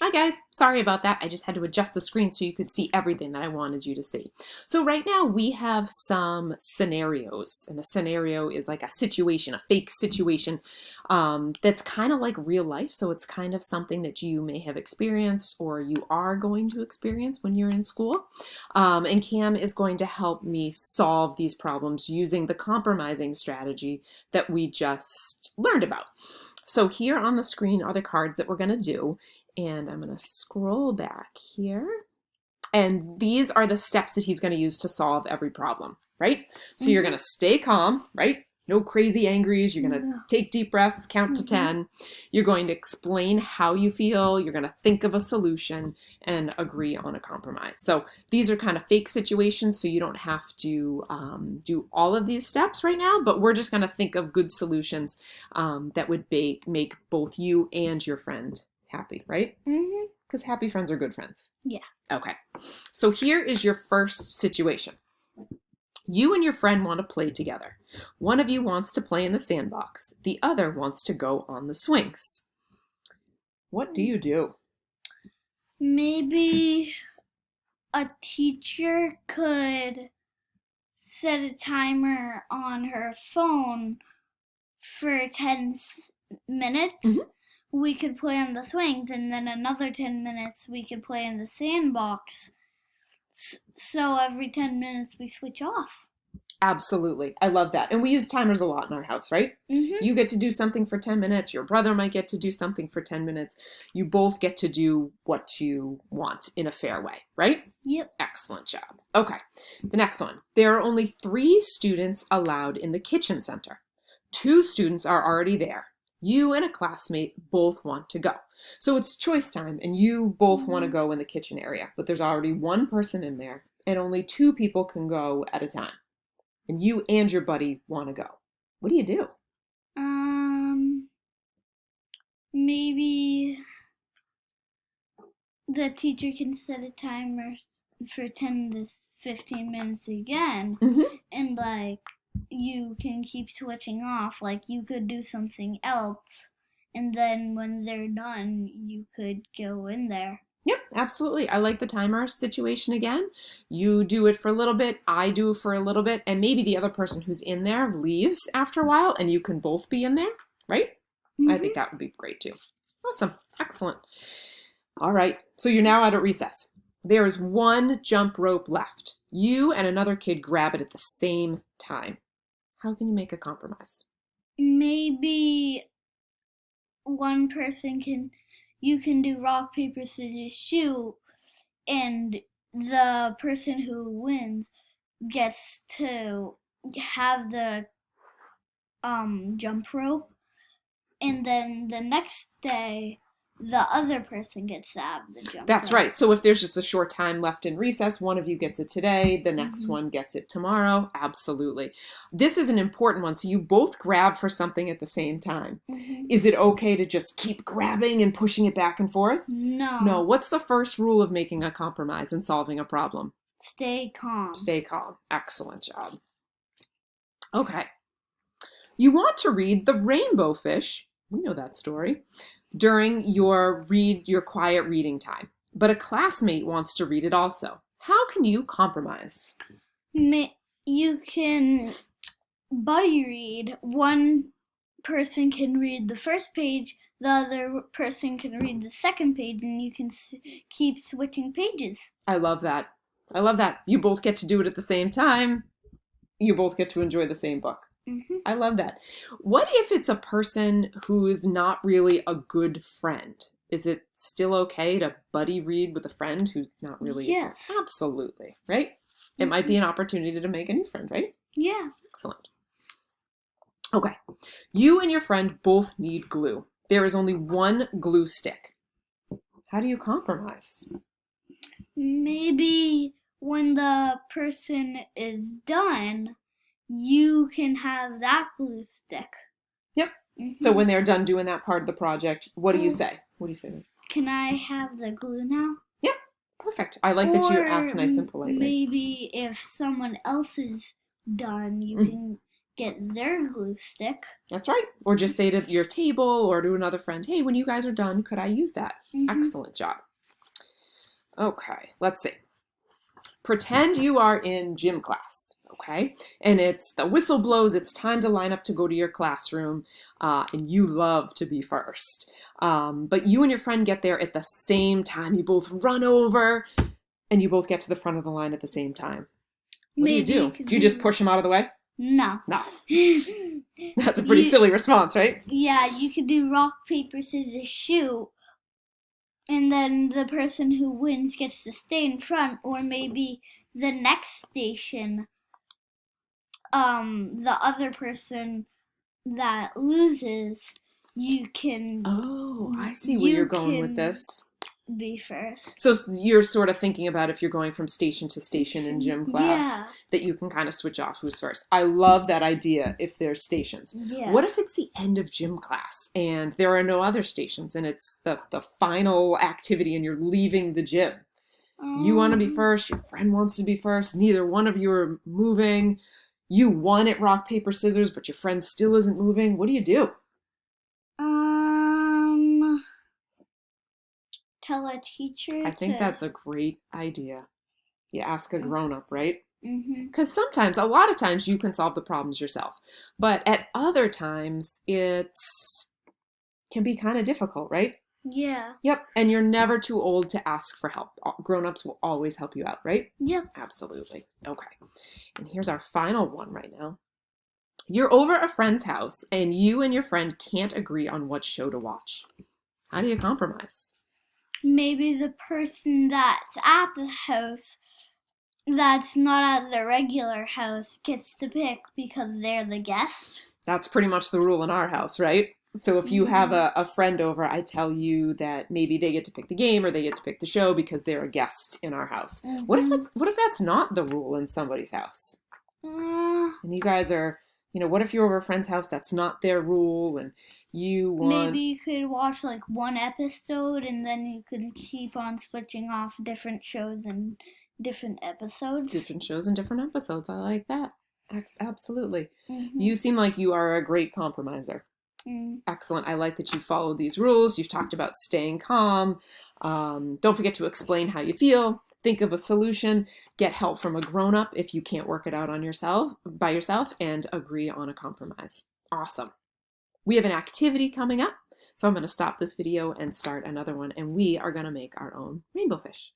Hi guys, sorry about that. I just had to adjust the screen so you could see everything that I wanted you to see. So right now we have some scenarios, and a scenario is like a situation, a fake situation that's kind of like real life. So it's kind of something that you may have experienced or you are going to experience when you're in school. And Cam is going to help me solve these problems using the compromising strategy that we just learned about. So here on the screen are the cards that we're going to do. And I'm going to scroll back here. And these are the steps that he's going to use to solve every problem, right? So you're going to stay calm, right? No crazy angries. You're going to take deep breaths, count to 10. You're going to explain how you feel. You're going to think of a solution and agree on a compromise. So these are kind of fake situations, so you don't have to do all of these steps right now, but we're just going to think of good solutions that would make both you and your friend happy, right? Because happy friends are good friends. Yeah. Okay. So here is your first situation. You and your friend want to play together. One of you wants to play in the sandbox. The other wants to go on the swings. What do you do? Maybe a teacher could set a timer on her phone for 10 minutes. We could play on the swings, and then another 10 minutes we could play in the sandbox. So every 10 minutes we switch off. Absolutely. I love that. And we use timers a lot in our house, right? You get to do something for 10 minutes. Your brother might get to do something for 10 minutes. You both get to do what you want in a fair way, right? Yep. Excellent job. Okay. The next one. There are only 3 students allowed in the kitchen center. 2 students are already there. You and a classmate both want to go. So it's choice time, and you both want to go in the kitchen area, but there's already 1 person in there, and only 2 people can go at a time. And you and your buddy want to go. What do you do? Maybe the teacher can set a timer for 10 to 15 minutes again, and like you can keep switching off. Like you could do something else, and then when they're done, you could go in there. Yep, absolutely. I like the timer situation again. You do it for a little bit, I do it for a little bit, and maybe the other person who's in there leaves after a while and you can both be in there, right? I think that would be great too. Awesome. Excellent. All right. So you're now out at recess. There is 1 jump rope left. You and another kid grab it at the same time. How can you make a compromise? Maybe one person you can do rock, paper, scissors, shoot, and the person who wins gets to have the jump rope, and then the next day the other person gets to have the jump That's rope. right. So if there's just a short time left in recess, one of you gets it today, the next one gets it tomorrow. Absolutely. This is an important one. So you both grab for something at the same time. Is it okay to just keep grabbing and pushing it back and forth? No. No. What's the first rule of making a compromise and solving a problem? Stay calm. Stay calm. Excellent job. Okay. You want to read The Rainbow Fish. We know that story. During your quiet reading time. But a classmate wants to read it also. How can you compromise? You can buddy read. One person can read the first page, the other person can read the second page, and you can keep switching pages. I love that. I love that. You both get to do it at the same time. You both get to enjoy the same book. I love that. What if it's a person who is not really a good friend? Is it still okay to buddy read with a friend who's not really? Yes. Absolutely, right? It might be an opportunity to make a new friend, right? Yeah. Excellent. Okay. You and your friend both need glue. There is only 1 glue stick. How do you compromise? Maybe when the person is done, you can have that glue stick. Yep. So when they're done doing that part of the project, what do you say? What do you say? Can I have the glue now? Yep. Perfect. I like that you asked nice and politely. Maybe if someone else is done, you can get their glue stick. That's right. Or just say to your table or to another friend, hey, when you guys are done, could I use that? Excellent job. Okay, let's see. Pretend you are in gym class, okay? And it's the whistle blows, it's time to line up to go to your classroom, and you love to be first. But you and your friend get there at the same time. You both run over, and you both get to the front of the line at the same time. What do you do? Do you just push him out of the way? No. No. That's a pretty silly response, right? Yeah, you could do rock, paper, scissors, shoot. And then the person who wins gets to stay in front, or maybe the next station, the other person that loses, you can. Oh, I see where you're going with this. Be first. So you're sort of thinking about if you're going from station to station in gym class, that you can kind of switch off who's first. I love that idea if there's stations. Yeah. What if it's the end of gym class and there are no other stations and it's the final activity and you're leaving the gym? You want to be first, your friend wants to be first, neither one of you are moving. You won at rock, paper, scissors, but your friend still isn't moving. What do you do? Tell a teacher. I think that's a great idea. You ask a grown-up, right? Mm-hmm. Because sometimes, a lot of times, you can solve the problems yourself. But at other times, it can be kind of difficult, right? Yeah. Yep. And you're never too old to ask for help. Grown-ups will always help you out, right? Yep. Absolutely. Okay. And here's our final one right now. You're over a friend's house, and you and your friend can't agree on what show to watch. How do you compromise? Maybe the person that's at the house that's not at the regular house gets to pick because they're the guest. That's pretty much the rule in our house, right? So if you have a friend over, I tell you that maybe they get to pick the game or they get to pick the show because they're a guest in our house. What if that's not the rule in somebody's house? And you guys are, what if you're over a friend's house, that's not their rule, and you want... Maybe you could watch like one episode and then you could keep on switching off different shows and different episodes. Different shows and different episodes. I like that. Absolutely. You seem like you are a great compromiser. Excellent. I like that you follow these rules. You've talked about staying calm. Don't forget to explain how you feel. Think of a solution. Get help from a grown-up if you can't work it out by yourself, and agree on a compromise. Awesome. We have an activity coming up, so I'm going to stop this video and start another one, and we are going to make our own rainbow fish.